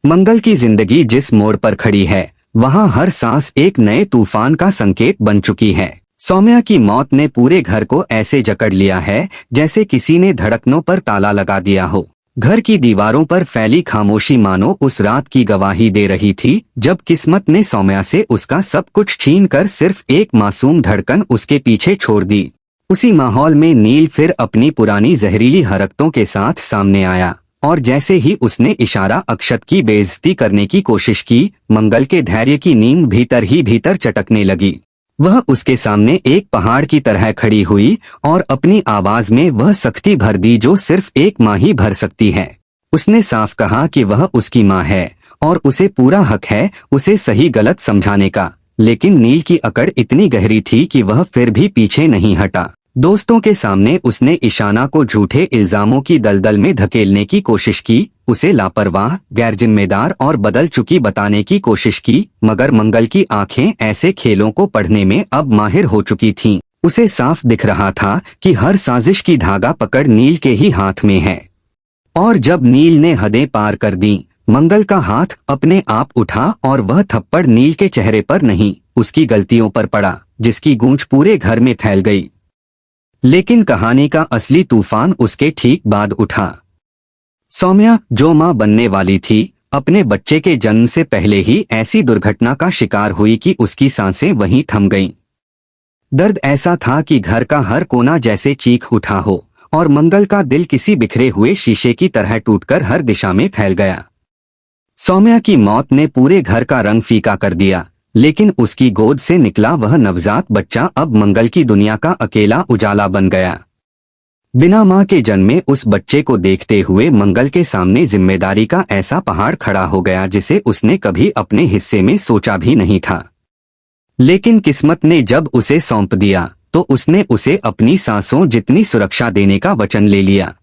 मंगल की जिंदगी जिस मोड़ पर खड़ी है वहाँ हर सांस एक नए तूफान का संकेत बन चुकी है। सौम्या की मौत ने पूरे घर को ऐसे जकड़ लिया है जैसे किसी ने धड़कनों पर ताला लगा दिया हो। घर की दीवारों पर फैली खामोशी मानो उस रात की गवाही दे रही थी जब किस्मत ने सौम्या से उसका सब कुछ छीन कर सिर्फ एक मासूम धड़कन उसके पीछे छोड़ दी। उसी माहौल में नील फिर अपनी पुरानी जहरीली हरकतों के साथ सामने आया और जैसे ही उसने इशारा अक्षत की बेइज्जती करने की कोशिश की, मंगल के धैर्य की नींद भीतर ही भीतर चटकने लगी। वह उसके सामने एक पहाड़ की तरह खड़ी हुई और अपनी आवाज में वह सख्ती भर दी जो सिर्फ एक माँ ही भर सकती है। उसने साफ कहा कि वह उसकी माँ है और उसे पूरा हक है उसे सही गलत समझाने का, लेकिन नील की अकड़ इतनी गहरी थी कि वह फिर भी पीछे नहीं हटा। दोस्तों के सामने उसने ईशाना को झूठे इल्जामों की दलदल में धकेलने की कोशिश की, उसे लापरवाह, गैरजिम्मेदार और बदल चुकी बताने की कोशिश की, मगर मंगल की आंखें ऐसे खेलों को पढ़ने में अब माहिर हो चुकी थीं। उसे साफ दिख रहा था कि हर साजिश की धागा पकड़ नील के ही हाथ में है। और जब नील ने हदें पार कर दी, मंगल का हाथ अपने आप उठा और वह थप्पड़ नील के चेहरे पर नहीं, उसकी गलतियों पर पड़ा, जिसकी गूंज पूरे घर में फैल गई। लेकिन कहानी का असली तूफान उसके ठीक बाद उठा। सौम्या, जो मां बनने वाली थी, अपने बच्चे के जन्म से पहले ही ऐसी दुर्घटना का शिकार हुई कि उसकी सांसें वहीं थम गईं। दर्द ऐसा था कि घर का हर कोना जैसे चीख उठा हो और मंगल का दिल किसी बिखरे हुए शीशे की तरह टूटकर हर दिशा में फैल गया। सौम्या की मौत ने पूरे घर का रंग फीका कर दिया, लेकिन उसकी गोद से निकला वह नवजात बच्चा अब मंगल की दुनिया का अकेला उजाला बन गया। बिना मां के जन्मे उस बच्चे को देखते हुए मंगल के सामने जिम्मेदारी का ऐसा पहाड़ खड़ा हो गया जिसे उसने कभी अपने हिस्से में सोचा भी नहीं था। लेकिन किस्मत ने जब उसे सौंप दिया तो उसने उसे अपनी सांसों जितनी सुरक्षा देने का वचन ले लिया।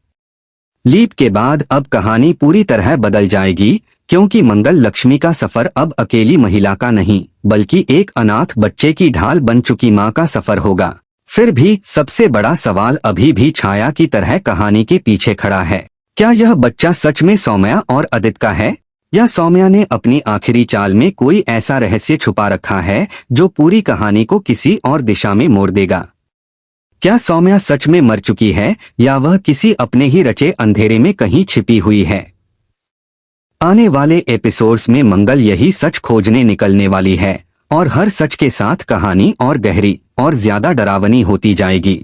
लीप के बाद अब कहानी पूरी तरह बदल जाएगी, क्योंकि मंगल लक्ष्मी का सफर अब अकेली महिला का नहीं बल्कि एक अनाथ बच्चे की ढाल बन चुकी मां का सफर होगा। फिर भी सबसे बड़ा सवाल अभी भी छाया की तरह कहानी के पीछे खड़ा है। क्या यह बच्चा सच में सौम्या और अदित का है, या सौम्या ने अपनी आखिरी चाल में कोई ऐसा रहस्य छुपा रखा है जो पूरी कहानी को किसी और दिशा में मोड़ देगा? क्या सौम्या सच में मर चुकी है या वह किसी अपने ही रचे अंधेरे में कहीं छिपी हुई है? आने वाले एपिसोड्स में मंगल यही सच खोजने निकलने वाली है और हर सच के साथ कहानी और गहरी और ज्यादा डरावनी होती जाएगी।